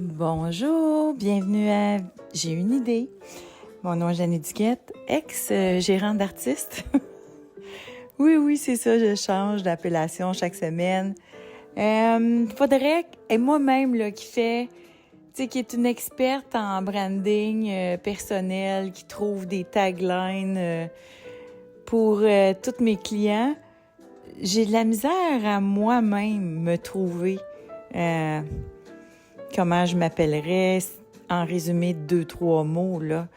Bonjour, bienvenue à J'ai une idée. Mon nom est Jeanne Duquette, ex-gérante d'artiste. Oui, c'est ça, je change d'appellation chaque semaine. Faudrait, et moi-même, là, qui est une experte en branding personnel, qui trouve des taglines pour tous mes clients, j'ai de la misère à moi-même me trouver comment je m'appellerais, en résumé 2-3 mots, là.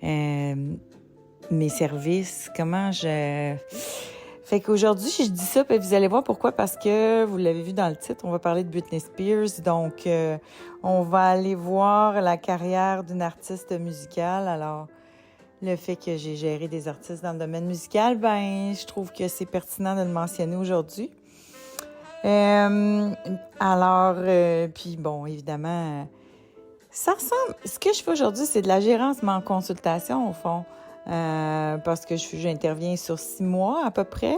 Mes services, comment je... Fait qu'aujourd'hui, je dis ça, puis vous allez voir pourquoi, parce que, vous l'avez vu dans le titre, on va parler de Britney Spears, donc on va aller voir la carrière d'une artiste musicale. Alors, le fait que j'ai géré des artistes dans le domaine musical, je trouve que c'est pertinent de le mentionner aujourd'hui. Puis bon, évidemment, ça ressemble... Ce que je fais aujourd'hui, c'est de la gérance, mais en consultation, au fond. Parce que j'interviens sur 6 mois à peu près.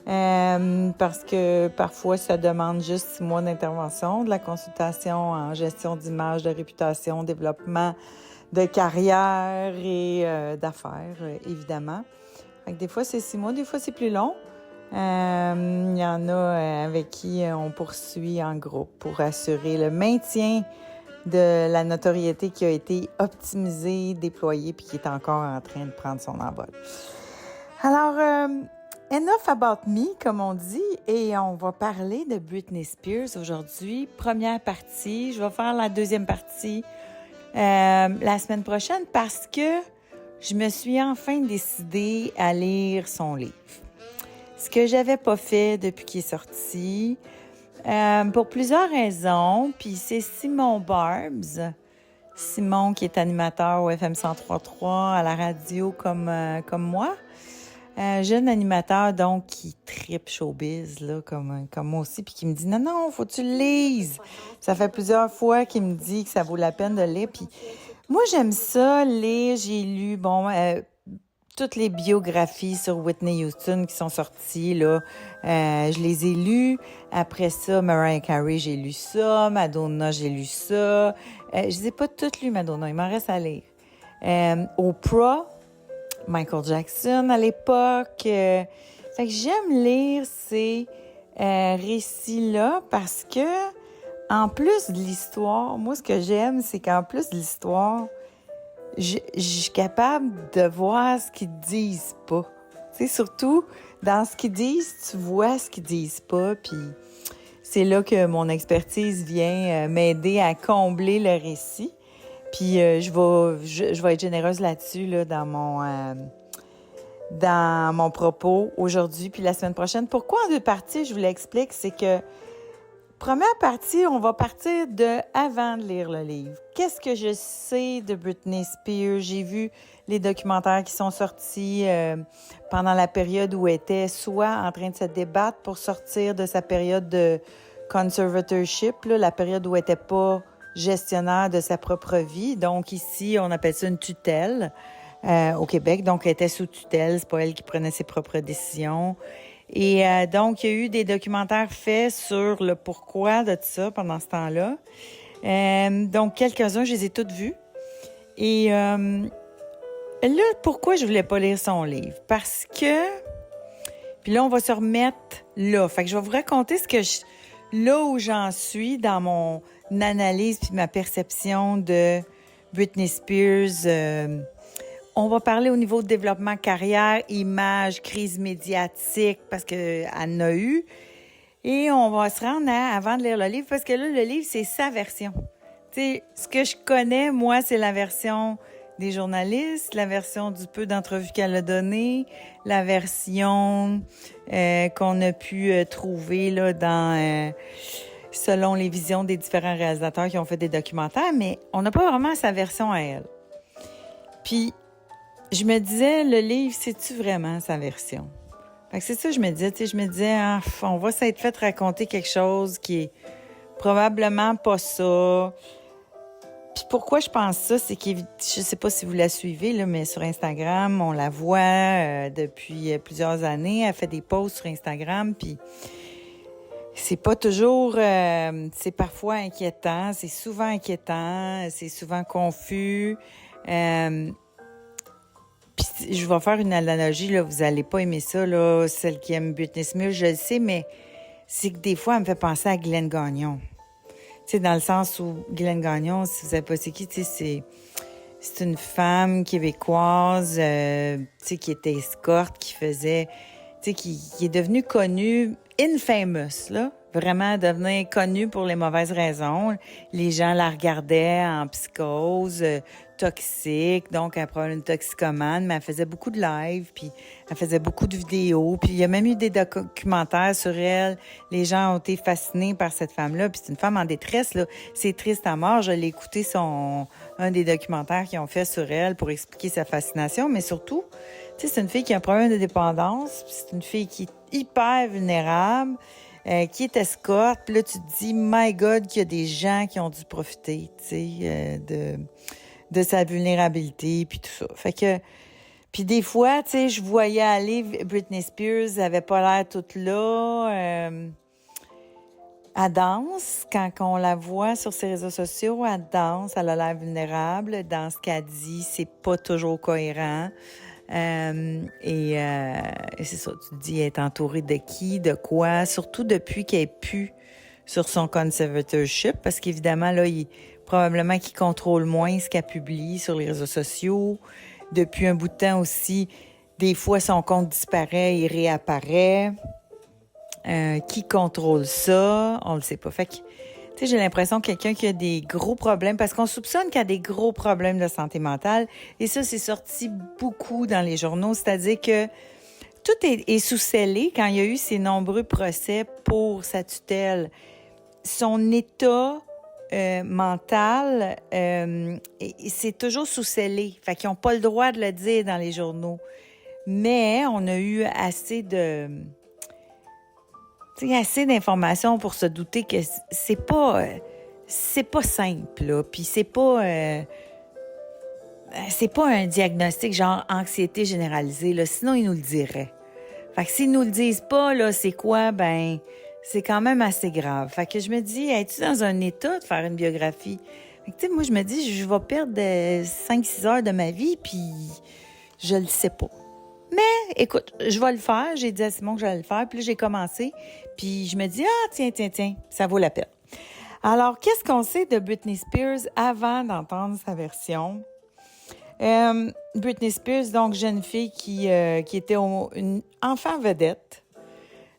Parce que parfois, ça demande juste 6 mois d'intervention, de la consultation en gestion d'image, de réputation, développement de carrière et d'affaires, évidemment. Fait que des fois, c'est 6 mois, des fois, c'est plus long. Il y en a avec qui on poursuit en groupe pour assurer le maintien de la notoriété qui a été optimisée, déployée, puis qui est encore en train de prendre son envol. Alors, enough about me, comme on dit, et on va parler de Britney Spears aujourd'hui. Première partie, je vais faire la deuxième partie la semaine prochaine parce que je me suis enfin décidée à lire son livre. Ce que j'avais pas fait depuis qu'il est sorti, pour plusieurs raisons. Puis c'est Simon Barbs, Simon qui est animateur au FM 103.3 à la radio comme moi. Jeune animateur donc qui tripe showbiz là comme moi aussi, puis qui me dit non, faut que tu le lises. Ça fait plusieurs fois qu'il me dit que ça vaut la peine de le lire. Puis moi j'aime ça lire. J'ai lu toutes les biographies sur Whitney Houston qui sont sorties, là, je les ai lues. Après ça, Mariah Carey, j'ai lu ça. Madonna, j'ai lu ça. Je les ai pas toutes lues, Madonna. Il m'en reste à lire. Oprah, Michael Jackson à l'époque. Fait que j'aime lire ces récits-là parce que, en plus de l'histoire, moi, ce que j'aime, c'est qu'en plus de l'histoire, je suis capable de voir ce qu'ils disent pas. Tu sais, surtout, dans ce qu'ils disent, tu vois ce qu'ils disent pas, puis c'est là que mon expertise vient m'aider à combler le récit. Puis je vais être généreuse là-dessus, là, dans mon propos aujourd'hui puis la semaine prochaine. Pourquoi en 2 parties, je vous l'explique, c'est que première partie, on va partir de avant de lire le livre. Qu'est-ce que je sais de Britney Spears? J'ai vu les documentaires qui sont sortis pendant la période où elle était soit en train de se débattre pour sortir de sa période de conservatorship, là, la période où elle n'était pas gestionnaire de sa propre vie. Donc ici, on appelle ça une tutelle au Québec. Donc elle était sous tutelle, c'est pas elle qui prenait ses propres décisions. Et donc, il y a eu des documentaires faits sur le pourquoi de tout ça pendant ce temps-là. Donc, quelques-uns, je les ai tous vus. Et là, pourquoi je voulais pas lire son livre? Parce que... Puis là, on va se remettre là. Fait que je vais vous raconter là où j'en suis dans mon analyse puis ma perception de Britney Spears. On va parler au niveau de développement carrière, image, crise médiatique, parce qu'elle en a eu. Et on va se rendre avant de lire le livre, parce que là, le livre, c'est sa version. Tu sais, ce que je connais, moi, c'est la version des journalistes, la version du peu d'entrevues qu'elle a données, la version qu'on a pu trouver là dans... selon les visions des différents réalisateurs qui ont fait des documentaires, mais on n'a pas vraiment sa version à elle. Puis, je me disais, le livre, c'est-tu vraiment sa version? Fait que c'est ça que je me disais, on va s'être fait raconter quelque chose qui est probablement pas ça. Puis pourquoi je pense ça, c'est que je sais pas si vous la suivez, là, mais sur Instagram, on la voit depuis plusieurs années. Elle fait des posts sur Instagram, puis c'est pas toujours, c'est parfois inquiétant, c'est souvent inquiétant, c'est souvent confus. Euh, Puis je vais faire une analogie, là, vous allez pas aimer ça, là, celle qui aime Britney Spears, je le sais, mais c'est que des fois, elle me fait penser à Glenn Gagnon. Tu sais, dans le sens où Glenn Gagnon, si vous savez pas c'est qui, tu sais, c'est une femme québécoise, tu sais, qui était escorte, qui faisait, tu sais, qui est devenue connue, infamous, là, vraiment devenir connue pour les mauvaises raisons. Les gens la regardaient en psychose, toxique, donc elle prenait une toxicomane, mais elle faisait beaucoup de live, puis elle faisait beaucoup de vidéos, puis il y a même eu des documentaires sur elle. Les gens ont été fascinés par cette femme-là, puis c'est une femme en détresse, là. C'est triste à mort. Je l'ai écouté un des documentaires qu'ils ont fait sur elle pour expliquer sa fascination, mais surtout, tu sais, c'est une fille qui a un problème de dépendance, puis c'est une fille qui est hyper vulnérable, qui est escorte, puis là, tu te dis, my God, qu'il y a des gens qui ont dû profiter, tu sais, de sa vulnérabilité, puis tout ça. Fait que, puis des fois, tu sais, je voyais aller Britney Spears, elle avait pas l'air toute là, elle danse, quand on la voit sur ses réseaux sociaux, elle danse, elle a l'air vulnérable. Dans ce qu'elle dit, c'est pas toujours cohérent. Et c'est ça, tu te dis, elle est entourée de qui, de quoi, surtout depuis qu'elle est plus sur son conservatorship, parce qu'évidemment, là, probablement qu'il contrôle moins ce qu'elle publie sur les réseaux sociaux. Depuis un bout de temps aussi, des fois, son compte disparaît et réapparaît. Qui contrôle ça? On le sait pas. Fait que, tu sais, j'ai l'impression que quelqu'un qui a des gros problèmes, parce qu'on soupçonne qu'il a des gros problèmes de santé mentale, et ça, c'est sorti beaucoup dans les journaux, c'est-à-dire que tout est sous-scellé quand il y a eu ces nombreux procès pour sa tutelle. Son état mental, c'est toujours sous-scellé. Fait qu'ils n'ont pas le droit de le dire dans les journaux. Mais on a eu assez d'informations pour se douter que c'est pas simple, là. Puis c'est pas un diagnostic genre anxiété généralisée, là. Sinon, ils nous le diraient. Fait que s'ils nous le disent pas, là, c'est quoi? Ben, c'est quand même assez grave. Fait que je me dis, es-tu dans un état de faire une biographie? Fait que, tu sais, moi, je me dis, je vais perdre 5-6 heures de ma vie, puis je le sais pas. Mais, écoute, je vais le faire. J'ai dit à Simon que j'allais le faire. Puis là, j'ai commencé. Puis je me dis, tiens, ça vaut la peine. Alors, qu'est-ce qu'on sait de Britney Spears avant d'entendre sa version? Britney Spears, donc jeune fille qui était une enfant vedette.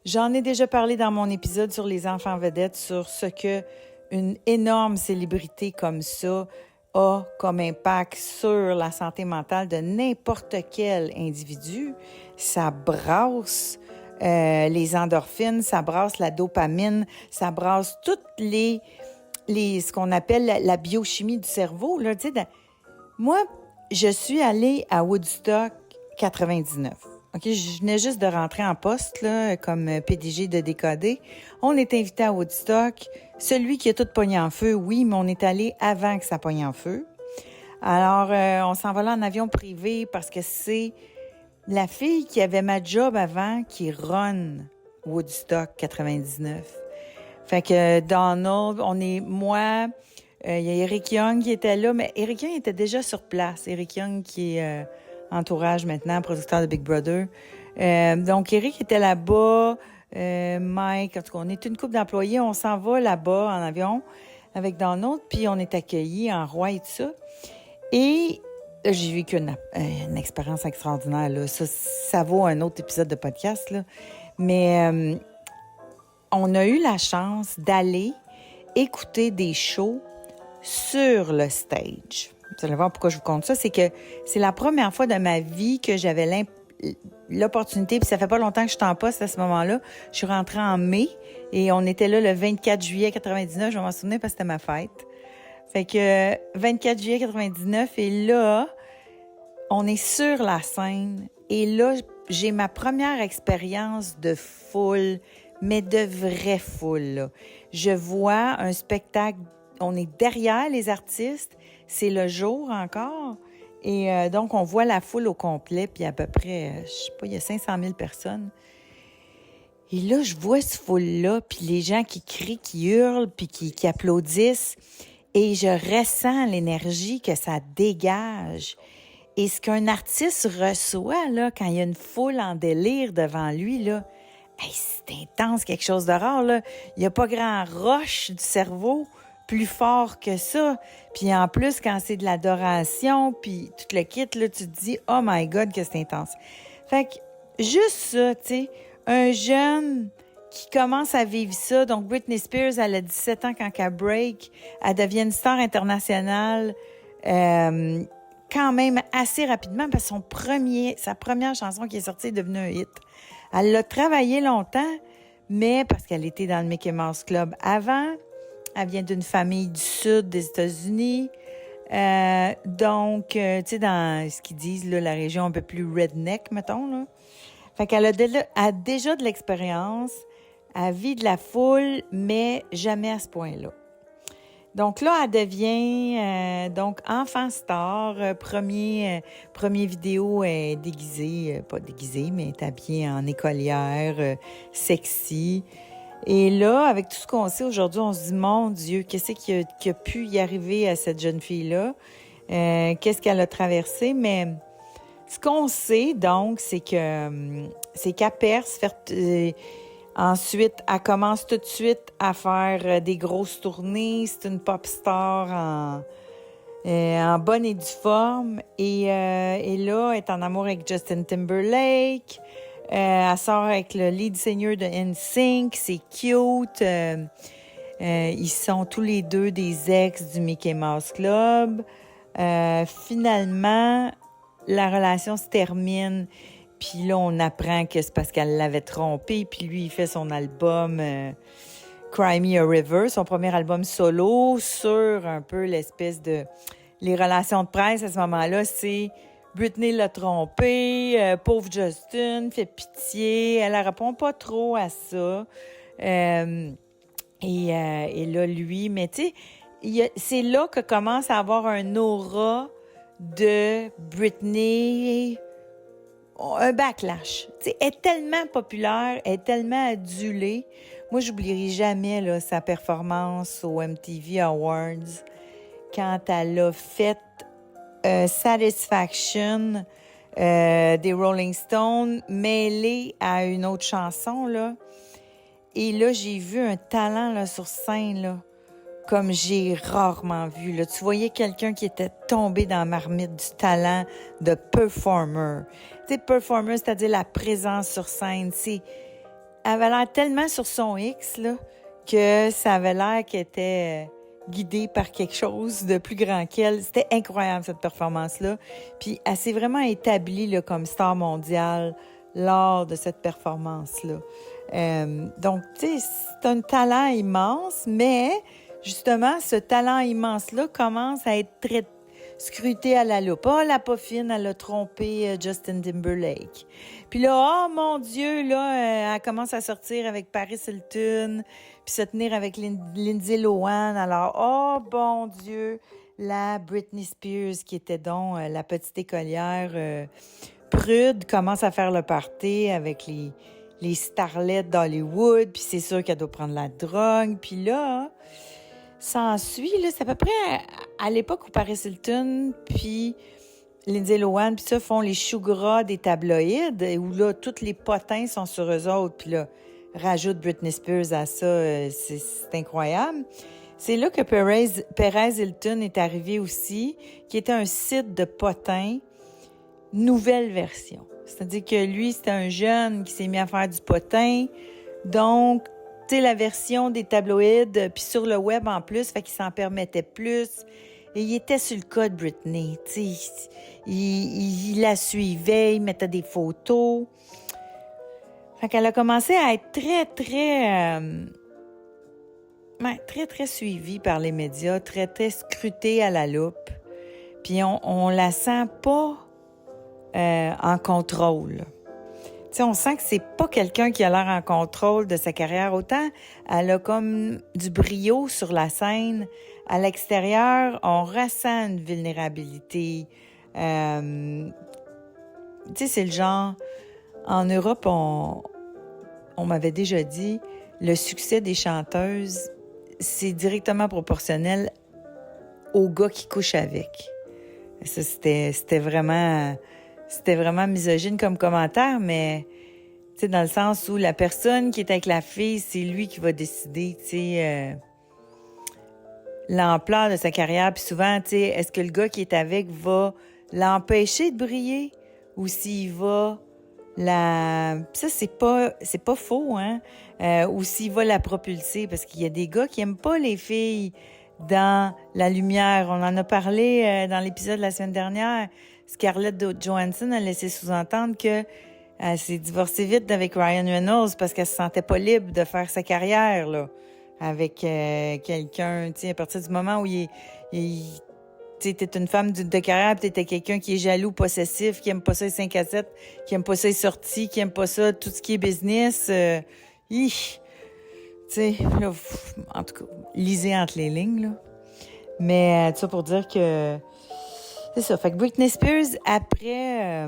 J'en ai déjà parlé dans mon épisode sur les enfants vedettes, sur ce que une énorme célébrité comme ça a comme impact sur la santé mentale de n'importe quel individu. Ça brasse les endorphines, ça brasse la dopamine, ça brasse toutes ce qu'on appelle la biochimie du cerveau. Là, tu sais, moi, je suis allée à Woodstock 99. OK, je venais juste de rentrer en poste là, comme PDG de Décodé. On est invité à Woodstock. Celui qui a tout pogné en feu, oui, mais on est allé avant que ça pogne en feu. Alors, on s'en va là en avion privé parce que c'est la fille qui avait ma job avant qui run Woodstock 99. Fait que Donald, moi, il y a Eric Young qui était là, mais Eric Young était déjà sur place. Eric Young qui est entourage maintenant, producteur de Big Brother. Donc, Eric était là-bas, Mike, en tout cas, on est une couple d'employés, on s'en va là-bas en avion avec Donald, puis on est accueillis en roi et tout ça. Et j'ai vécu une expérience extraordinaire, là. Ça vaut un autre épisode de podcast, là. Mais on a eu la chance d'aller écouter des shows sur le stage. Vous allez voir pourquoi je vous compte ça. C'est que c'est la première fois de ma vie que j'avais l'opportunité, puis ça fait pas longtemps que je suis en poste à ce moment-là. Je suis rentrée en mai et on était là le 24 juillet 99. Je vais m'en souvenir parce que c'était ma fête. Fait que 24 juillet 99 et là, on est sur la scène et là, j'ai ma première expérience de foule, mais de vraie foule, là. Je vois un spectacle, on est derrière les artistes, c'est le jour encore, et donc on voit la foule au complet, puis à peu près, je sais pas, il y a 500 000 personnes. Et là, je vois ce foule-là, puis les gens qui crient, qui hurlent, puis qui applaudissent. Et je ressens l'énergie que ça dégage. Et ce qu'un artiste reçoit, là, quand il y a une foule en délire devant lui, là, hey, c'est intense, quelque chose de rare, là. Il n'y a pas grand roche du cerveau plus fort que ça. Puis en plus, quand c'est de l'adoration, puis tout le kit, là, tu te dis « Oh my God, que c'est intense! » Fait que juste ça, tu sais, un jeune qui commence à vivre ça. Donc, Britney Spears, elle a 17 ans quand elle break. Elle devient une star internationale quand même assez rapidement parce que sa première chanson qui est sortie est devenue un hit. Elle l'a travaillé longtemps, mais parce qu'elle était dans le Mickey Mouse Club avant. Elle vient d'une famille du sud des États-Unis. Donc, tu sais, dans ce qu'ils disent, là, la région un peu plus redneck, mettons, là. Fait qu'elle a déjà de l'expérience, elle vit de la foule, mais jamais à ce point-là. Donc là, elle devient donc enfant star. Premier vidéo est déguisée, pas déguisée, mais est habillée en écolière, sexy. Et là, avec tout ce qu'on sait aujourd'hui, on se dit, mon Dieu, qu'est-ce qui a pu y arriver à cette jeune fille-là? Qu'est-ce qu'elle a traversé? Mais ce qu'on sait, donc, c'est qu'elle perce. Ensuite, elle commence tout de suite à faire des grosses tournées. C'est une pop star en bonne et due forme. Et là, elle est en amour avec Justin Timberlake. Elle sort avec le lead singer de NSYNC. C'est cute. Ils sont tous les deux des ex du Mickey Mouse Club. Finalement, la relation se termine. Puis là, on apprend que c'est parce qu'elle l'avait trompé. Puis lui, il fait son album Cry Me a River, son premier album solo, sur un peu l'espèce de... Les relations de presse à ce moment-là, c'est Britney l'a trompé, pauvre Justin, fait pitié. Elle ne répond pas trop à ça. Et là, lui, mais tu sais, c'est là que commence à avoir un aura de Britney, un backlash. Tu sais, elle est tellement populaire, elle est tellement adulée. Moi, j'oublierai jamais là, sa performance au MTV Awards quand elle a fait Satisfaction des Rolling Stones mêlée à une autre chanson, là. Et là, j'ai vu un talent là, sur scène, là, comme j'ai rarement vu. Là. Tu voyais quelqu'un qui était tombé dans la marmite du talent de performer. Tu sais, performer, c'est-à-dire la présence sur scène. Elle avait l'air tellement sur son X là, que ça avait l'air qu'elle était guidée par quelque chose de plus grand qu'elle. C'était incroyable, cette performance-là. Puis elle s'est vraiment établie là, comme star mondiale lors de cette performance-là. Donc, tu sais, c'est un talent immense, mais justement, ce talent immense-là commence à être très scruté à la loupe. Ah, la poffine, elle a trompé Justin Timberlake. Puis là, oh mon Dieu, là, elle commence à sortir avec Paris Hilton, puis se tenir avec Lindsay Lohan. Alors, oh bon Dieu, la Britney Spears, qui était donc la petite écolière prude, commence à faire le party avec les starlets d'Hollywood, puis c'est sûr qu'elle doit prendre la drogue. Puis là, ça ensuit, là, c'est à peu près à l'époque où Paris Hilton, puis Lindsay Lohan, puis ça, font les choux gras des tabloïds, où là, tous les potins sont sur eux autres, puis là, rajoute Britney Spears à ça, c'est incroyable. C'est là que Perez Hilton est arrivé aussi, qui était un site de potins, nouvelle version. C'est-à-dire que lui, c'était un jeune qui s'est mis à faire du potin. Donc, tu sais, la version des tabloïds, puis sur le web en plus, fait qu'il s'en permettait plus. Et il était sur le cas de Britney. Tu sais, il la suivait, il mettait des photos. Fait qu'elle a commencé à être très, très suivie par les médias, très, très scrutée à la loupe. Puis on la sent pas en contrôle. Tu sais, on sent que c'est pas quelqu'un qui a l'air en contrôle de sa carrière. Autant elle a comme du brio sur la scène. À l'extérieur, on ressent une vulnérabilité. Tu sais, c'est le genre... En Europe, on m'avait déjà dit, le succès des chanteuses, c'est directement proportionnel au gars qui couche avec. Ça, c'était vraiment misogyne comme commentaire, mais tu sais, dans le sens où la personne qui est avec la fille, c'est lui qui va décider, tu sais, l'ampleur de sa carrière. Puis souvent, tu sais, est-ce que le gars qui est avec va l'empêcher de briller ou s'il va ça, c'est pas faux, hein? Ou s'il va la propulser, parce qu'il y a des gars qui aiment pas les filles dans la lumière. On en a parlé dans l'épisode de la semaine dernière. Scarlett Johansson a laissé sous-entendre que elle s'est divorcée vite avec Ryan Reynolds parce qu'elle se sentait pas libre de faire sa carrière, là, avec quelqu'un, tu sais, à partir du moment où tu sais, t'es une femme de carrière, pis t'es quelqu'un qui est jaloux, possessif, qui aime pas ça les 5 à 7, qui aime pas ça les sorties, qui aime pas ça tout ce qui est business. Tu sais, là, en tout cas, lisez entre les lignes, là. Mais tout ça pour dire que c'est ça. Fait que Britney Spears, après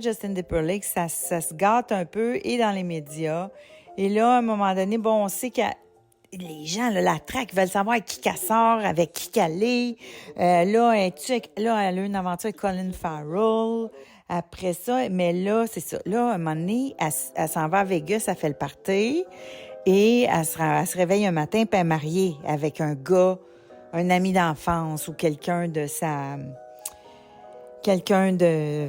Justin Timberlake, ça se gâte un peu et dans les médias. Et là, à un moment donné, bon, on sait que les gens, là, la traque, veulent savoir qui qu'elle sort, avec qui qu'elle est. Là, elle a eu une aventure avec Colin Farrell. Après ça, mais là, c'est ça. Là, à un moment donné, elle s'en va à Vegas, elle fait le party. Et elle se réveille un matin, puis elle est mariée avec un gars, un ami d'enfance ou quelqu'un de...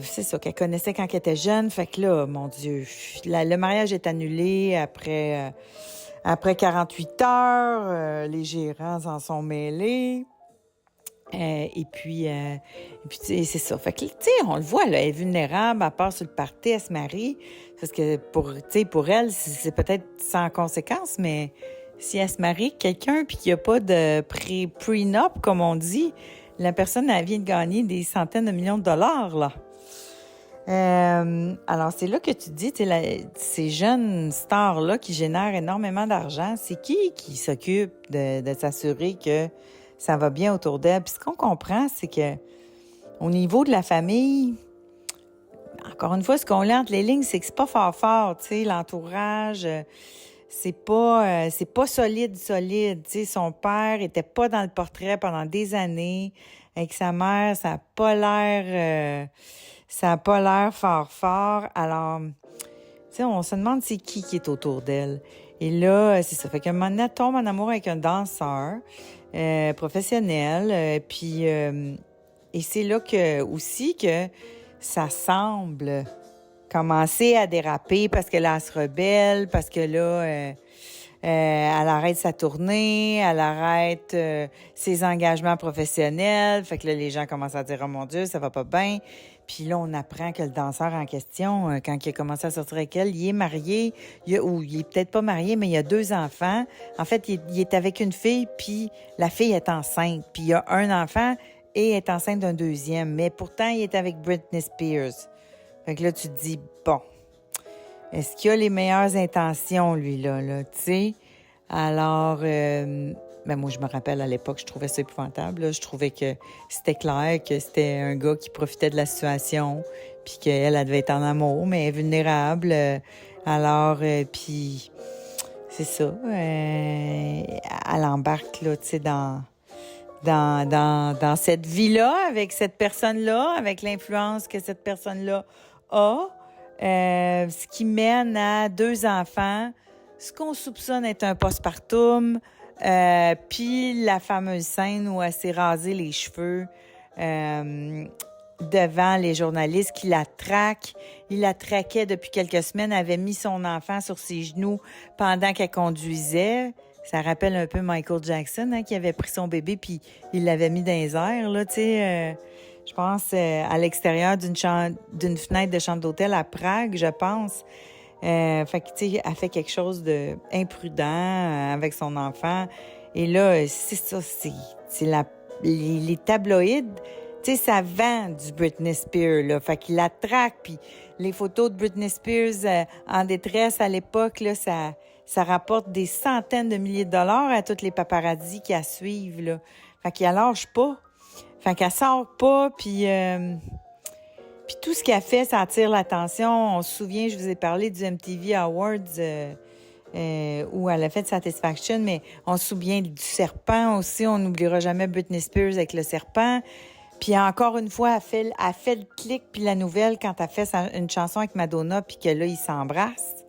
C'est ça, qu'elle connaissait quand elle était jeune. Fait que là, mon Dieu, le mariage est annulé après 48 heures. Les gérants s'en sont mêlés. Et puis c'est ça. Fait que, tu sais, on le voit, là, elle est vulnérable, elle part sur le party, elle se marie. Parce que, pour elle, c'est peut-être sans conséquence, mais si elle se marie avec quelqu'un puis qu'il n'y a pas de prenup, comme on dit, la personne, elle vient de gagner des centaines de millions de dollars, là. Alors, c'est là que tu dis, ces jeunes stars-là qui génèrent énormément d'argent, c'est qui s'occupe de s'assurer que ça va bien autour d'elle? Puis ce qu'on comprend, c'est que au niveau de la famille, encore une fois, ce qu'on lit entre les lignes, c'est que c'est pas fort, tu sais, l'entourage, c'est pas solide. Tu sais, son père était pas dans le portrait pendant des années. Avec sa mère, ça a pas l'air fort. Alors, tu sais, on se demande c'est qui est autour d'elle. Et là, c'est ça. Fait qu'un moment donné, elle tombe en amour avec un danseur professionnel. Et c'est là aussi que ça semble commencer à déraper parce que là, elle se rebelle, parce que là, elle arrête sa tournée, elle arrête ses engagements professionnels. Fait que là, les gens commencent à dire « Oh mon Dieu, ça va pas bien ». Puis là, on apprend que le danseur en question, quand il a commencé à sortir avec elle, il est marié, ou il est peut-être pas marié, mais il a 2 enfants. En fait, il est avec une fille, puis la fille est enceinte. Puis il a un enfant et est enceinte d'un deuxième. Mais pourtant, il est avec Britney Spears. Fait que là, tu te dis, bon, est-ce qu'il a les meilleures intentions, lui, là, tu sais? Alors, ben moi, je me rappelle, à l'époque, je trouvais ça épouvantable, là. Je trouvais que c'était clair que c'était un gars qui profitait de la situation, puis qu'elle, elle devait être en amour, mais vulnérable. Alors, puis, c'est ça. Elle embarque, là, tu sais, dans cette vie-là, avec cette personne-là, avec l'influence que cette personne-là a, ce qui mène à 2 enfants, ce qu'on soupçonne être un postpartum, puis la fameuse scène où elle s'est rasée les cheveux devant les journalistes qui la traquent. Il la traquait depuis quelques semaines, avait mis son enfant sur ses genoux pendant qu'elle conduisait. Ça rappelle un peu Michael Jackson, hein, qui avait pris son bébé puis il l'avait mis dans les airs, là, tu sais. Je pense à l'extérieur d'une fenêtre de chambre d'hôtel à Prague, je pense. Fait que, tu sais, elle fait quelque chose de imprudent avec son enfant. Et là, c'est ça, les tabloïds, tu sais, ça vend du Britney Spears, là. Fait qu'il la traque, puis les photos de Britney Spears en détresse à l'époque, là, ça rapporte des centaines de milliers de dollars à tous les paparazzis qui la suivent, là. Fait qu'elle lâche pas. Fait qu'elle sort pas, puis Puis tout ce qu'elle fait, ça attire l'attention. On se souvient, je vous ai parlé du MTV Awards où elle a fait Satisfaction, mais on se souvient du serpent aussi. On n'oubliera jamais Britney Spears avec le serpent. Puis encore une fois, elle fait le clic puis la nouvelle quand elle fait une chanson avec Madonna puis que là, ils s'embrassent.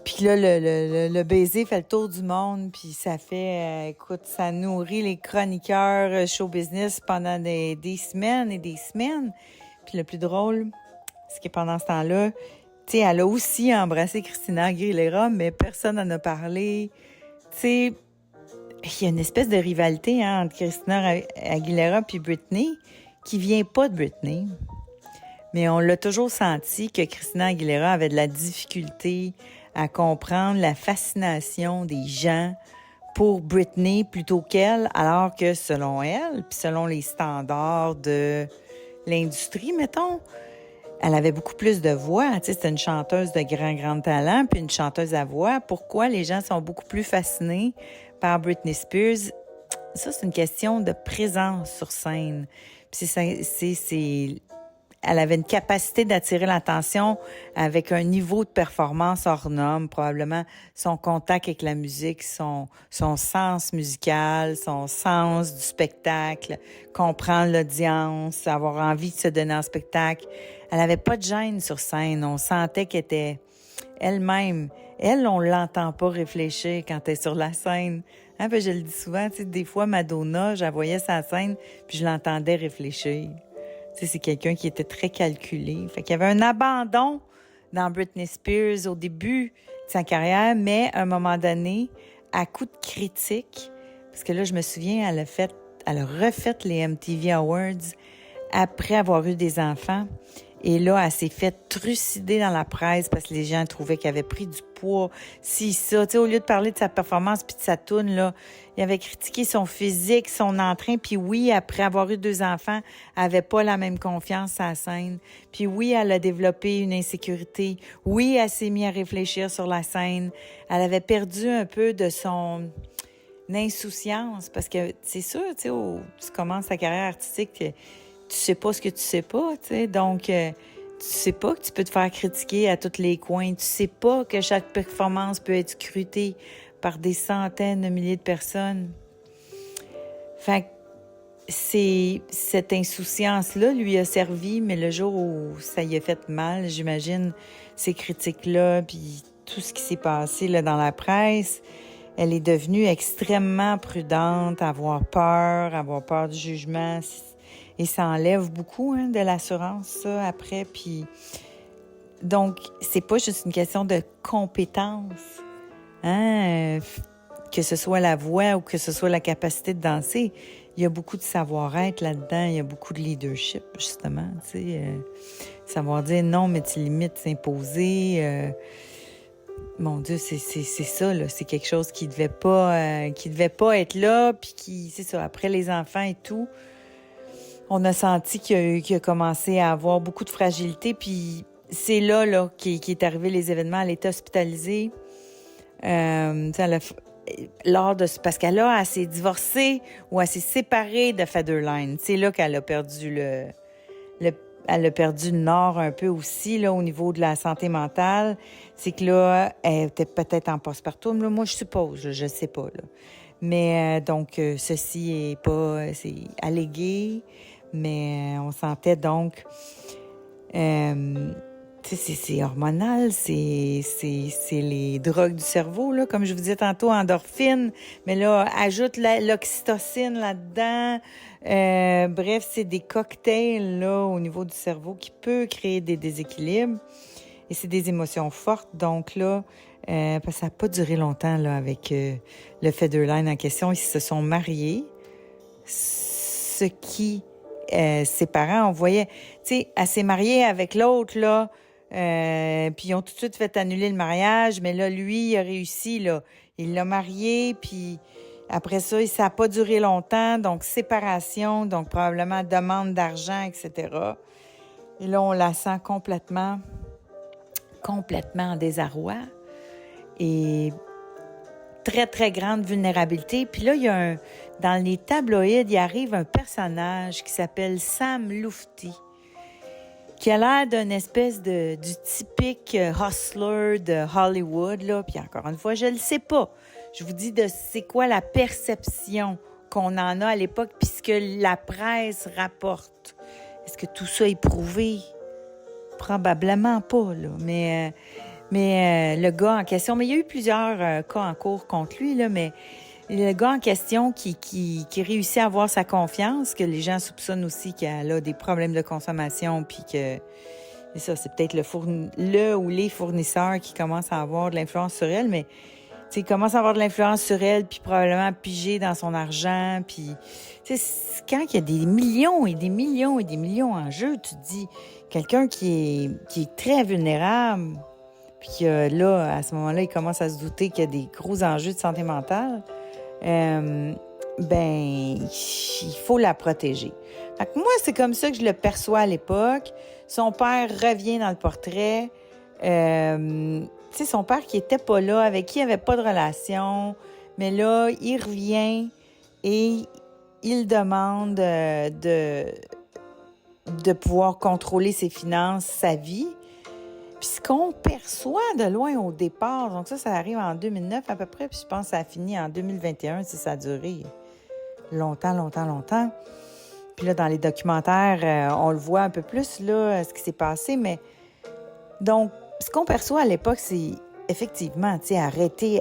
Puis là, le baiser fait le tour du monde, puis ça fait, écoute, ça nourrit les chroniqueurs show business pendant des semaines et des semaines. Puis le plus drôle, c'est que pendant ce temps-là, tu sais, elle a aussi embrassé Christina Aguilera, mais personne n'en a parlé. Tu sais, il y a une espèce de rivalité entre Christina Aguilera puis Britney qui vient pas de Britney. Mais on l'a toujours senti que Christina Aguilera avait de la difficulté à comprendre la fascination des gens pour Britney plutôt qu'elle, alors que selon elle, puis selon les standards de l'industrie, mettons, elle avait beaucoup plus de voix. Tu sais, c'était une chanteuse de grand talent, puis une chanteuse à voix. Pourquoi les gens sont beaucoup plus fascinés par Britney Spears? Ça, c'est une question de présence sur scène. Puis elle avait une capacité d'attirer l'attention avec un niveau de performance hors norme, probablement son contact avec la musique, son sens musical, son sens du spectacle, comprendre l'audience, avoir envie de se donner en spectacle. Elle avait pas de gêne sur scène. On sentait qu'elle était elle-même. Elle, on l'entend pas réfléchir quand elle est sur la scène. Hein, ben, je le dis souvent, tu sais, des fois, Madonna, je la voyais sur la scène, puis je l'entendais réfléchir. Tu sais, c'est quelqu'un qui était très calculé. Fait qu'il y avait un abandon dans Britney Spears au début de sa carrière, mais à un moment donné, à coup de critique, parce que là, je me souviens, elle a refait les MTV Awards après avoir eu des enfants. Et là, elle s'est fait trucider dans la presse parce que les gens trouvaient qu'elle avait pris du poids, si ça. Tu sais, au lieu de parler de sa performance puis de sa toune, là, il avait critiqué son physique, son entrain. Puis oui, après avoir eu 2 enfants, elle avait pas la même confiance à la scène. Puis oui, elle a développé une insécurité. Oui, elle s'est mise à réfléchir sur la scène. Elle avait perdu un peu de son insouciance parce que c'est sûr, tu sais, tu commences ta carrière artistique, tu sais pas ce que tu sais pas, tu sais. Donc, tu sais pas que tu peux te faire critiquer à tous les coins. Tu sais pas que chaque performance peut être scrutée par des centaines de milliers de personnes. Fait que cette insouciance-là lui a servi, mais le jour où ça y a fait mal, j'imagine, ces critiques-là, puis tout ce qui s'est passé là, dans la presse, elle est devenue extrêmement prudente, avoir peur du jugement. Et ça enlève beaucoup de l'assurance, ça, après. Puis, donc, c'est pas juste une question de compétence, que ce soit la voix ou que ce soit la capacité de danser. Il y a beaucoup de savoir-être là-dedans. Il y a beaucoup de leadership, justement, tu sais. Savoir dire non, mais tes limites, s'imposer. Mon Dieu, c'est ça, là. C'est quelque chose qui devait pas être là. Puis c'est ça, après les enfants et tout, on a senti qu'il a commencé à avoir beaucoup de fragilité. Puis c'est là qui est arrivé les événements. Elle était hospitalisée. Parce qu'elle s'est divorcée ou elle s'est séparée de Federline. C'est là qu'elle a perdu elle a perdu le nord un peu aussi, là, au niveau de la santé mentale. C'est que là, elle était peut-être en postpartum. Là, moi, je suppose, je sais pas, là. Mais donc, ceci c'est allégué. Mais on sentait donc, tu sais, c'est hormonal, c'est les drogues du cerveau, là, comme je vous disais tantôt, endorphine, mais là, ajoute l'oxytocine là-dedans. Bref, c'est des cocktails, là, au niveau du cerveau qui peut créer des déséquilibres. Et c'est des émotions fortes, donc là, parce que ça n'a pas duré longtemps, là, avec le Federline en question. Ils se sont mariés, ce qui... ses parents, on voyait, tu sais, elle s'est mariée avec l'autre, là, puis ils ont tout de suite fait annuler le mariage, mais là, lui, il a réussi, là. Il l'a marié, puis après ça, ça n'a pas duré longtemps, donc séparation, donc probablement demande d'argent, etc. Et là, on la sent complètement en désarroi et très, très grande vulnérabilité. Puis là, dans les tabloïds, il arrive un personnage qui s'appelle Sam Lutfi. qui a l'air d'une espèce du typique hustler de Hollywood, là. Puis encore une fois, je le sais pas. Je vous dis c'est quoi la perception qu'on en a à l'époque, puis ce que la presse rapporte. Est-ce que tout ça est prouvé? Probablement pas, là. Mais le gars en question, mais il y a eu plusieurs cas en cours contre lui, là, mais le gars en question qui réussit à avoir sa confiance, que les gens soupçonnent aussi qu'elle a des problèmes de consommation, puis que et ça, c'est peut-être le ou les fournisseurs qui commencent à avoir de l'influence sur elle, mais il commence à avoir de l'influence sur elle, puis probablement piger dans son argent, puis quand il y a des millions et des millions et des millions en jeu, tu te dis, quelqu'un qui est très vulnérable, puis là, à ce moment-là, il commence à se douter qu'il y a des gros enjeux de santé mentale, il faut la protéger. Fait que moi, c'est comme ça que je le perçois à l'époque. Son père revient dans le portrait. Son père qui était pas là, avec qui il n'y avait pas de relation, mais là, il revient et il demande de pouvoir contrôler ses finances, sa vie. Puis ce qu'on perçoit de loin au départ, donc ça arrive en 2009 à peu près, puis je pense que ça a fini en 2021, si ça a duré longtemps. Puis là, dans les documentaires, on le voit un peu plus, là, ce qui s'est passé, mais donc, ce qu'on perçoit à l'époque, c'est effectivement,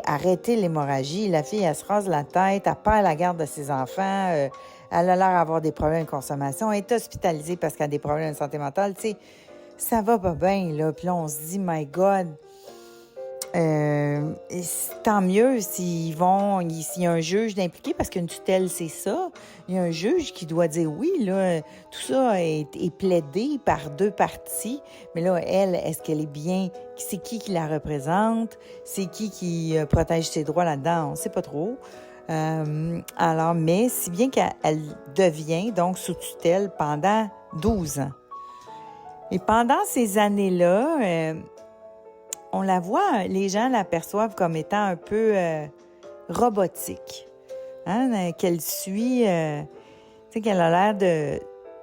arrêter l'hémorragie. La fille, elle se rase la tête, elle perd la garde de ses enfants, elle a l'air d'avoir des problèmes de consommation, elle est hospitalisée parce qu'elle a des problèmes de santé mentale, ça va pas bien, là. Puis là, on se dit, my God, tant mieux s'il y a un juge d'impliqué, parce qu'une tutelle, c'est ça. Il y a un juge qui doit dire oui, là, tout ça est plaidé par deux parties. Mais là, elle, est-ce qu'elle est bien? C'est qui la représente? C'est qui protège ses droits là-dedans? On ne sait pas trop. Alors, mais si bien qu'elle devient donc sous tutelle pendant 12 ans. Et pendant ces années-là, on la voit, les gens la perçoivent comme étant un peu robotique. Qu'elle suit, qu'elle a l'air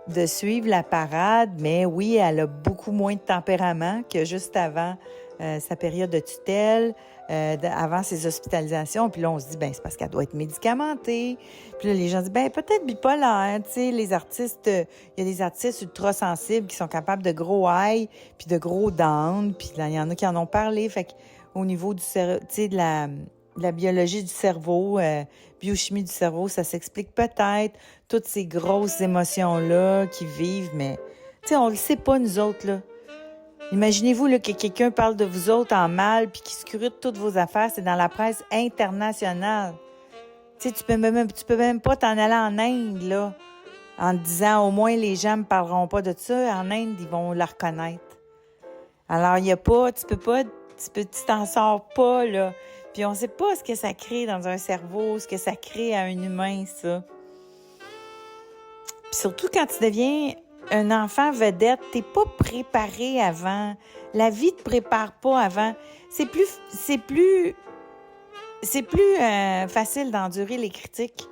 de suivre la parade, mais oui, elle a beaucoup moins de tempérament que juste avant sa période de tutelle, avant ses hospitalisations. Puis là, on se dit, c'est parce qu'elle doit être médicamentée. Puis là, les gens disent, peut-être bipolaire. Les artistes, il y a des artistes ultra sensibles qui sont capables de gros high puis de gros down. Puis là, il y en a qui en ont parlé. Fait qu'au niveau du de la biologie du cerveau, biochimie du cerveau, ça s'explique peut-être. Toutes ces grosses émotions-là qu'ils vivent, mais on le sait pas, nous autres, là. Imaginez-vous là, que quelqu'un parle de vous autres en mal puis qui scrute toutes vos affaires. C'est dans la presse internationale. Tu peux même pas t'en aller en Inde, là, en te disant au moins les gens me parleront pas de ça. En Inde, ils vont la reconnaître. Alors, il y a pas, tu t'en sors pas, là. Puis on sait pas ce que ça crée dans un cerveau, ce que ça crée à un humain, ça. Puis surtout quand tu deviens un enfant vedette, t'es pas préparé avant. La vie te prépare pas avant. C'est plus facile d'endurer les critiques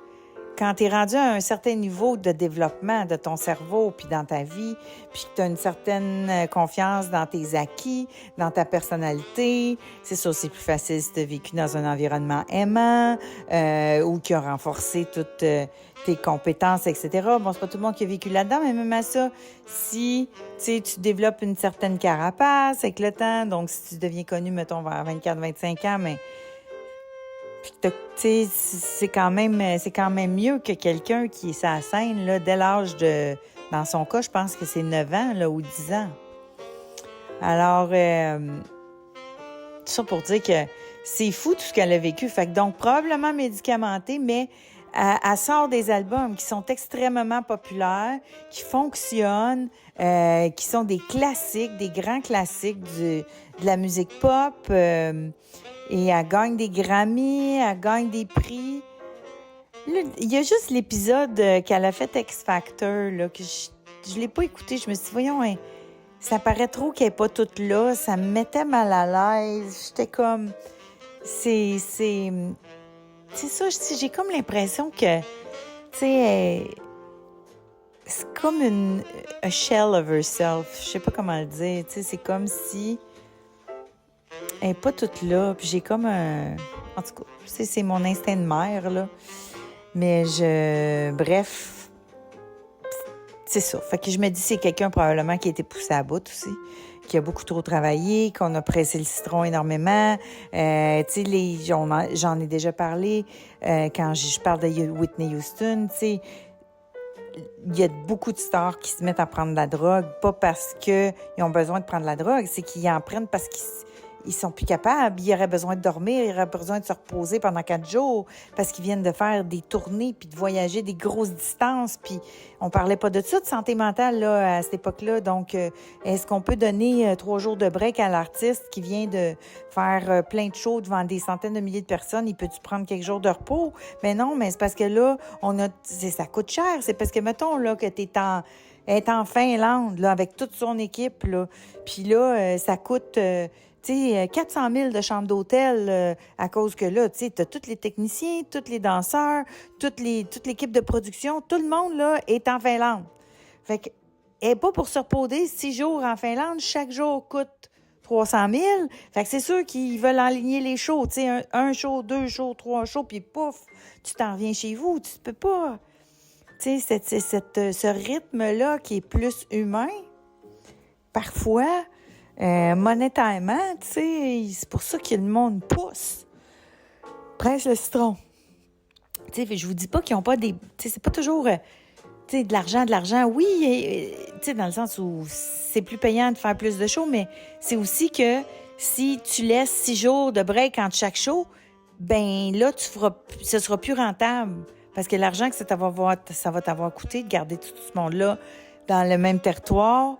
quand t'es rendu à un certain niveau de développement de ton cerveau puis dans ta vie, puis que t'as une certaine confiance dans tes acquis, dans ta personnalité. C'est sûr, c'est plus facile si t'as vécu dans un environnement aimant ou qui a renforcé toutes tes compétences, etc. Bon, c'est pas tout le monde qui a vécu là-dedans, mais même à ça, si tu développes une certaine carapace avec le temps, donc si tu deviens connu, mettons, vers 24-25 ans, mais c'est quand même mieux que quelqu'un qui est sur la scène là, dès l'âge de... Dans son cas, je pense que c'est 9 ans là, ou 10 ans. Alors, tout ça pour dire que c'est fou tout ce qu'elle a vécu. Fait que donc, probablement médicamentée, mais elle sort des albums qui sont extrêmement populaires, qui fonctionnent, qui sont des classiques, des grands classiques de la musique pop. Et elle gagne des Grammy, elle gagne des prix. Là, il y a juste l'épisode qu'elle a fait X Factor, là, que je l'ai pas écouté. Je me suis dit, voyons, ça paraît trop qu'elle n'est pas toute là. Ça me mettait mal à l'aise. J'étais comme... C'est ça, j'ai comme l'impression que, c'est comme a shell of herself. Je sais pas comment le dire. Tu sais, c'est comme si elle n'est pas toute là. Puis j'ai comme un... En tout cas, c'est mon instinct de mère, là. Mais bref, c'est ça. Fait que je me dis, c'est quelqu'un probablement qui a été poussé à bout aussi, qui a beaucoup trop travaillé, qu'on a pressé le citron énormément. Tu sais, j'en ai déjà parlé quand je parle de Whitney Houston, tu sais. Il y a beaucoup de stars qui se mettent à prendre de la drogue, pas parce qu'ils ont besoin de prendre de la drogue, c'est qu'ils en prennent parce qu'ils sont plus capables. Ils auraient besoin de dormir, ils auraient besoin de se reposer pendant 4 jours parce qu'ils viennent de faire des tournées puis de voyager des grosses distances. Puis on parlait pas de ça, de santé mentale là, à cette époque-là. Donc, est-ce qu'on peut donner 3 jours de break à l'artiste qui vient de faire plein de shows devant des centaines de milliers de personnes? Il peut-tu prendre quelques jours de repos? Mais non, mais c'est parce que là, ça coûte cher. C'est parce que, mettons, là, que elle est en Finlande, là, avec toute son équipe, là. Puis là, ça coûte... tu sais, 400 000 de chambre d'hôtel à cause que là, tu sais, t'as tous les techniciens, tous les danseurs, toute l'équipe de production, tout le monde, là, est en Finlande. Fait que, elle n'est pas pour se reposer 6 jours en Finlande. Chaque jour coûte 300 000. Fait que c'est sûr qu'ils veulent aligner les shows, tu sais, un show, 2 shows, 3 shows, puis pouf, tu t'en reviens chez vous. Tu peux pas... Tu sais, ce rythme-là qui est plus humain, parfois... monétairement, tu sais, c'est pour ça que le monde pousse. Presse le citron. Tu sais, je vous dis pas qu'ils n'ont pas des... Tu sais, c'est pas toujours, tu sais, de l'argent. Oui, tu sais, dans le sens où c'est plus payant de faire plus de shows, mais c'est aussi que si tu laisses 6 jours de break entre chaque show, ben là, ce sera plus rentable. Parce que l'argent que ça va t'avoir coûté de garder tout ce monde-là dans le même territoire...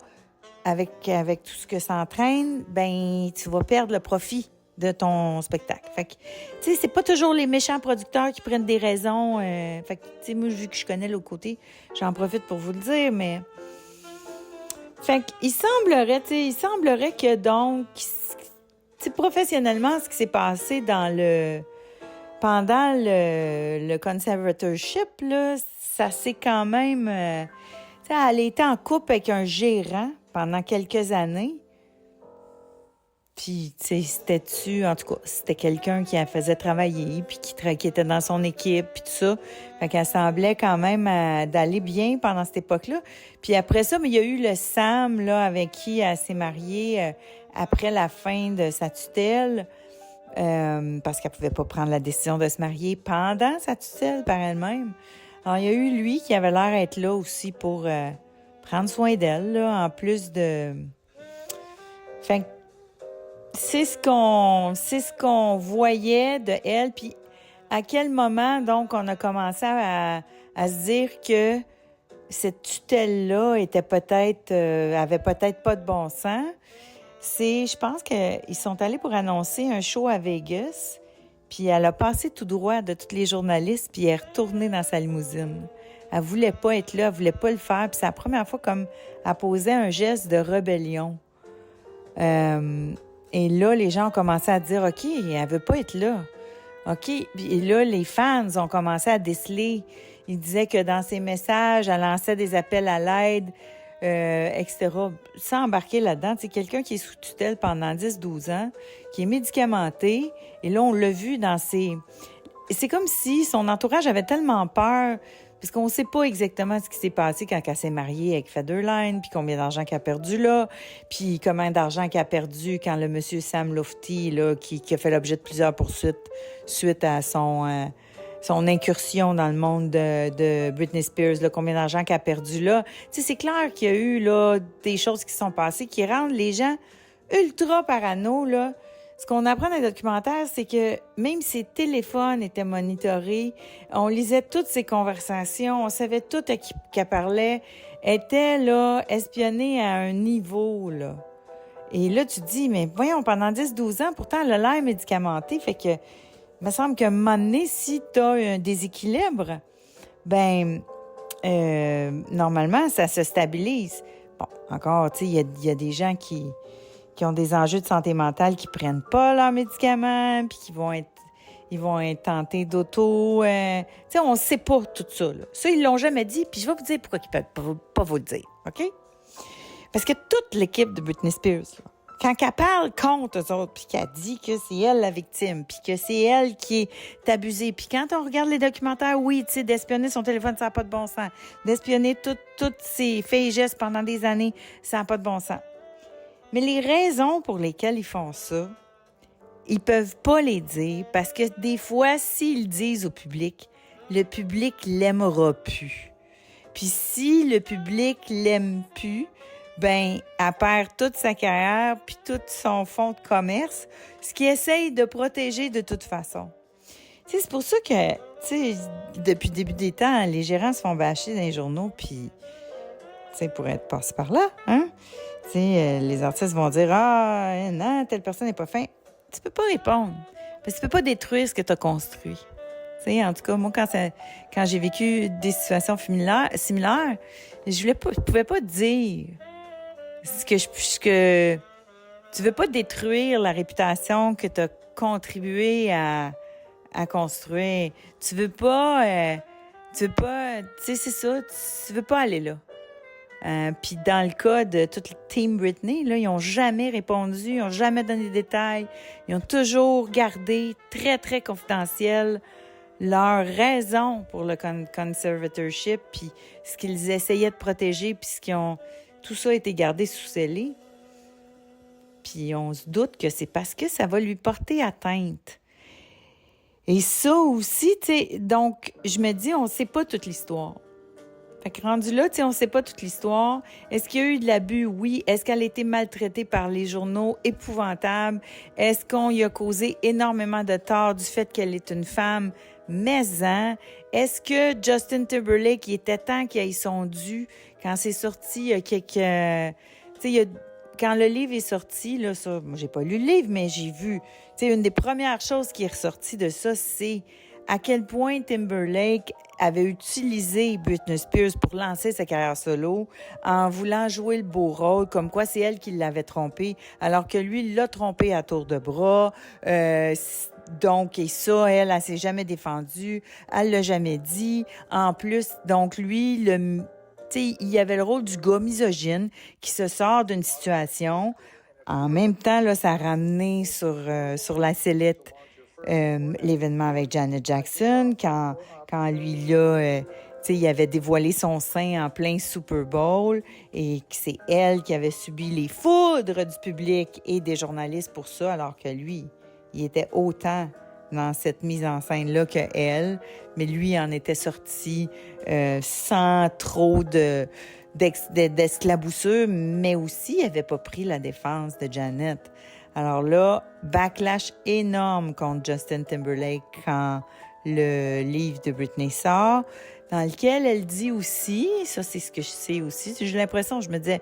Avec tout ce que ça entraîne, ben tu vas perdre le profit de ton spectacle. Fait que, tu sais, c'est pas toujours les méchants producteurs qui prennent des raisons. Fait que, tu sais, moi, vu que je connais l'autre côté, j'en profite pour vous le dire, mais... Fait qu'il semblerait que, donc, tu sais, professionnellement, ce qui s'est passé pendant le conservatorship, là, ça s'est quand même... tu sais, elle était en couple avec un gérant pendant quelques années. Puis, tu sais, en tout cas, c'était quelqu'un qui la faisait travailler, puis qui était dans son équipe, puis tout ça. Fait qu'elle semblait quand même d'aller bien pendant cette époque-là. Puis après ça, mais il y a eu le Sam, là, avec qui elle s'est mariée après la fin de sa tutelle, parce qu'elle pouvait pas prendre la décision de se marier pendant sa tutelle par elle-même. Alors, il y a eu lui qui avait l'air d'être là aussi pour prendre soin d'elle, là, en plus de... Fait que c'est ce qu'on voyait de elle. Puis à quel moment, donc, on a commencé à se dire que cette tutelle-là avait peut-être pas de bon sens. Je pense qu'ils sont allés pour annoncer un show à Vegas. Puis elle a passé tout droit de tous les journalistes, puis elle est retournée dans sa limousine. Elle voulait pas être là, elle voulait pas le faire. Puis c'est la première fois comme elle posait un geste de rébellion. Et là, les gens ont commencé à dire, OK, elle veut pas être là. OK. Et là, les fans ont commencé à déceler. Ils disaient que dans ses messages, elle lançait des appels à l'aide, etc. Sans embarquer là-dedans. C'est quelqu'un qui est sous tutelle pendant 10-12 ans, qui est médicamenté. Et là, on l'a vu dans ses... C'est comme si son entourage avait tellement peur, parce qu'on ne sait pas exactement ce qui s'est passé quand elle s'est mariée avec Federline, puis combien d'argent qu'elle a perdu là, puis combien d'argent qu'elle a perdu quand le monsieur Sam Lofty, là, qui a fait l'objet de plusieurs poursuites suite à son incursion dans le monde de Britney Spears, là, combien d'argent qu'elle a perdu là. Tu sais, c'est clair qu'il y a eu là, des choses qui sont passées qui rendent les gens ultra parano, là. Ce qu'on apprend dans les documentaires, c'est que même ses téléphones étaient monitorés, on lisait toutes ses conversations, on savait tout à qui qu'elle parlait, elle était là, espionnée à un niveau, là. Et là, tu te dis, mais voyons, pendant 10-12 ans, pourtant, elle a l'air médicamentée, fait que, il me semble qu'à un moment donné, si tu as un déséquilibre, ben, normalement, ça se stabilise. Bon, encore, tu sais, il y a des gens qui ont des enjeux de santé mentale, qui prennent pas leurs médicaments, puis qui vont être ils vont être tentés d'auto. Tu sais, on ne sait pas tout ça, là. Ça, ils ne l'ont jamais dit, puis je vais vous dire pourquoi ils ne peuvent pas vous le dire, OK? Parce que toute l'équipe de Britney Spears, là, quand elle parle contre eux autres, puis qu'elle dit que c'est elle la victime, puis que c'est elle qui est abusée, puis quand on regarde les documentaires, oui, tu sais, d'espionner son téléphone, ça n'a pas de bon sens. D'espionner toutes ses faits et gestes pendant des années, ça n'a pas de bon sens. Mais les raisons pour lesquelles ils font ça, ils peuvent pas les dire parce que des fois, s'ils le disent au public, le public l'aimera plus. Puis si le public l'aime plus, ben, elle perd toute sa carrière puis tout son fonds de commerce, ce qui essaye de protéger de toute façon. Tu sais, c'est pour ça que, tu sais, depuis le début des temps, les gérants se font bâcher dans les journaux puis, tu sais, pour être passé par là, hein? Tu sais, les artistes vont dire « Ah, non, telle personne n'est pas fin. » Tu peux pas répondre parce que tu peux pas détruire ce que tu as construit. Tu sais, en tout cas, moi, quand j'ai vécu des situations similaires, je pouvais pas dire que tu veux pas détruire la réputation que tu as contribué à construire. Tu veux pas, tu sais, c'est ça, tu veux pas aller là. Puis dans le cas de toute le team Britney, là, ils n'ont jamais répondu, ils n'ont jamais donné des détails. Ils ont toujours gardé très, très confidentiel leur raison pour le conservatorship, puis ce qu'ils essayaient de protéger, puis tout ça a été gardé sous scellé. Puis on se doute que c'est parce que ça va lui porter atteinte. Et ça aussi, tu sais, donc je me dis, on ne sait pas toute l'histoire. Fait que rendu là, tu sais, on ne sait pas toute l'histoire. Est-ce qu'il y a eu de l'abus? Oui. Est-ce qu'elle a été maltraitée par les journaux? Épouvantable. Est-ce qu'on y a causé énormément de tort du fait qu'elle est une femme? Mais est-ce que Justin Timberlake, il était temps qu'il ait son dû quand c'est sorti, il y a quelques... Tu sais, quand le livre est sorti, là, ça, moi, j'ai pas lu le livre, mais j'ai vu. Tu sais, une des premières choses qui est ressortie de ça, c'est à quel point Timberlake avait utilisé Britney Spears pour lancer sa carrière solo en voulant jouer le beau rôle, comme quoi c'est elle qui l'avait trompé, alors que lui, il l'a trompé à tour de bras. Donc, et ça, elle s'est jamais défendue, elle l'a jamais dit. En plus, donc lui, tu sais, il avait le rôle du gars misogyne qui se sort d'une situation. En même temps, là, ça a ramené sur la sellette l'événement avec Janet Jackson, quand lui, là, tu sais, il avait dévoilé son sein en plein Super Bowl et que c'est elle qui avait subi les foudres du public et des journalistes pour ça, alors que lui, il était autant dans cette mise en scène-là que elle, mais lui en était sorti sans trop d'esclaboussure, mais aussi il n'avait pas pris la défense de Janet. Alors là, backlash énorme contre Justin Timberlake quand le livre de Britney sort, dans lequel elle dit aussi, ça c'est ce que je sais aussi, j'ai l'impression, je me disais,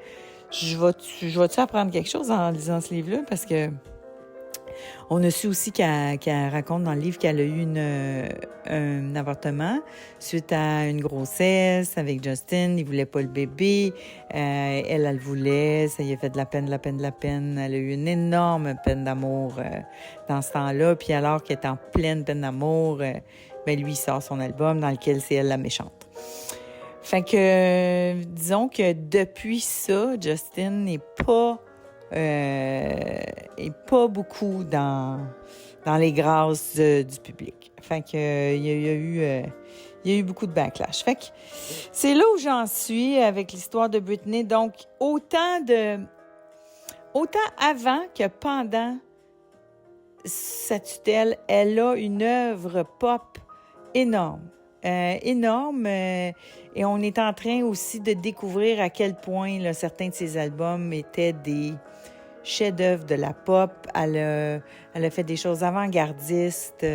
je vais-tu apprendre quelque chose en lisant ce livre-là, parce que on a su aussi qu'elle raconte dans le livre qu'elle a eu un avortement suite à une grossesse avec Justin. Il voulait pas le bébé. Elle le voulait. Ça lui a fait de la peine. Elle a eu une énorme peine d'amour dans ce temps-là. Puis alors qu'elle est en pleine peine d'amour, ben lui, il sort son album dans lequel c'est elle la méchante. Fait que, disons que depuis ça, Justin n'est pas beaucoup dans les grâces du public. Fait que il y a eu beaucoup de backlash. Fait que c'est là où j'en suis avec l'histoire de Britney. Donc autant avant que pendant sa tutelle, elle a une œuvre pop énorme. Et on est en train aussi de découvrir à quel point là, certains de ses albums étaient des chefs-d'œuvre de la pop. Elle a fait des choses avant-gardistes.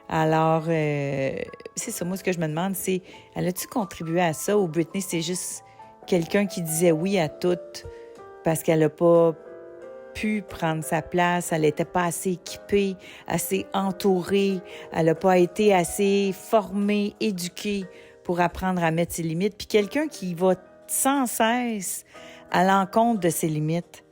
Alors, c'est ça. Moi, ce que je me demande, c'est, elle a-tu contribué à ça ou Britney, c'est juste quelqu'un qui disait oui à tout parce qu'elle n'a pas pu prendre sa place, elle n'était pas assez équipée, assez entourée, elle n'a pas été assez formée, éduquée pour apprendre à mettre ses limites. Puis quelqu'un qui va sans cesse à l'encontre de ses limites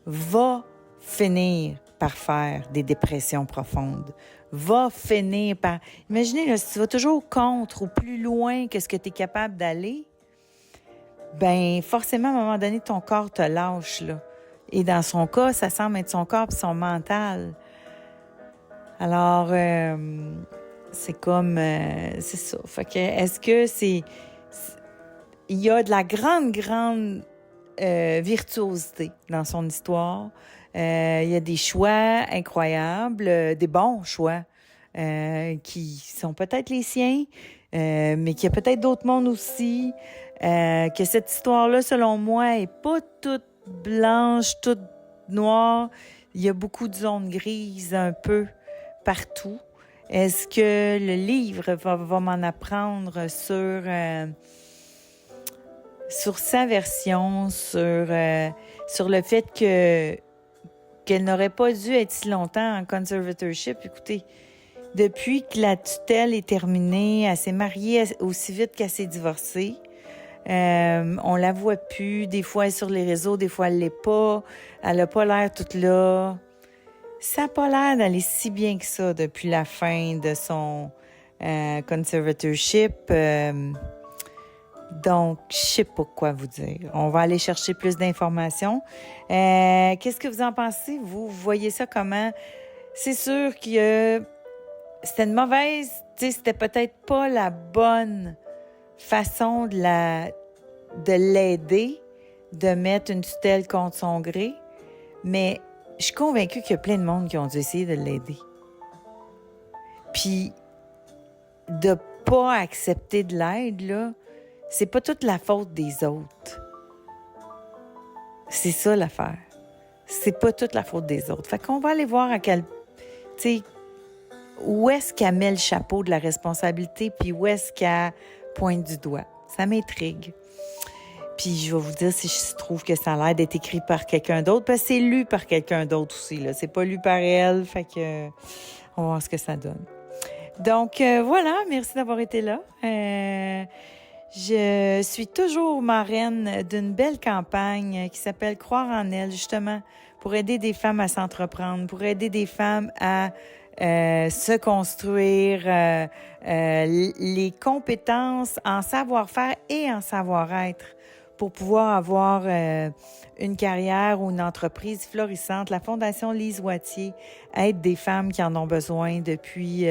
va finir par faire des dépressions profondes, va finir par... Imaginez, là, si tu vas toujours contre ou plus loin que ce que tu es capable d'aller, ben forcément, à un moment donné, ton corps te lâche, là. Et dans son cas, ça semble être son corps et son mental. Alors, c'est comme... c'est ça. Fait que, est-ce que il y a de la grande virtuosité dans son histoire. Il y a des choix incroyables, des bons choix qui sont peut-être les siens, mais qu'il y a peut-être d'autres mondes aussi. Que cette histoire-là, selon moi, est pas toute blanche, toute noire. Il y a beaucoup de zones grises un peu partout. Est-ce que le livre va m'en apprendre sur sa version, sur le fait qu'elle n'aurait pas dû être si longtemps en conservatorship? Écoutez, depuis que la tutelle est terminée, elle s'est mariée aussi vite qu'elle s'est divorcée. On la voit plus. Des fois, elle est sur les réseaux, des fois, elle l'est pas. Elle a pas l'air toute là. Ça n'a pas l'air d'aller si bien que ça depuis la fin de son conservatorship. Donc, je sais pas quoi vous dire. On va aller chercher plus d'informations. Qu'est-ce que vous en pensez? Vous voyez ça comment? C'est sûr que c'était une mauvaise... C'était peut-être pas la bonne façon de l'aider, de mettre une tutelle contre son gré, mais je suis convaincue qu'il y a plein de monde qui ont dû essayer de l'aider. Puis, de pas accepter de l'aide, là, c'est pas toute la faute des autres. C'est ça l'affaire. C'est pas toute la faute des autres. Fait qu'on va aller voir où est-ce qu'elle met le chapeau de la responsabilité, puis où est-ce qu'elle pointe du doigt. Ça m'intrigue. Puis je vais vous dire si je trouve que ça a l'air d'être écrit par quelqu'un d'autre, parce que c'est lu par quelqu'un d'autre aussi, là. C'est pas lu par elle, fait que on va voir ce que ça donne. Donc voilà, merci d'avoir été là. Je suis toujours marraine d'une belle campagne qui s'appelle Croire en elles, justement, pour aider des femmes à s'entreprendre, pour aider des femmes à se construire, les compétences en savoir-faire et en savoir-être pour pouvoir avoir une carrière ou une entreprise florissante. La Fondation Lise Wattier aide des femmes qui en ont besoin depuis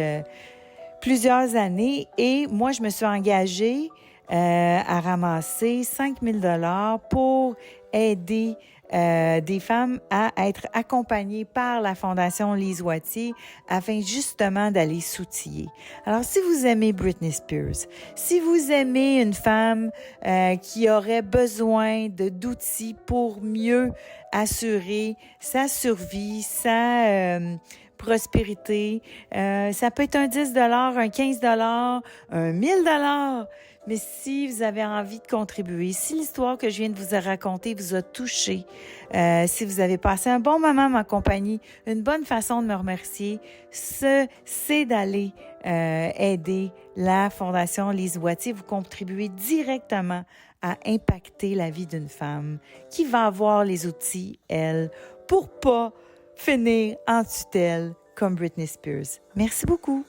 plusieurs années et moi, je me suis engagée à ramasser 5 000 $ pour aider des femmes à être accompagnées par la Fondation Lise Wattier afin justement d'aller s'outiller. Alors, si vous aimez Britney Spears, si vous aimez une femme qui aurait besoin d'outils pour mieux assurer sa survie, sa prospérité, ça peut être un 10 $, un 15 $, un 1 000 $. Mais si vous avez envie de contribuer, si l'histoire que je viens de vous raconter vous a touché, si vous avez passé un bon moment à ma compagnie, une bonne façon de me remercier, c'est d'aller aider la Fondation Lise Wattier. Vous contribuez directement à impacter la vie d'une femme qui va avoir les outils, elle, pour pas finir en tutelle comme Britney Spears. Merci beaucoup.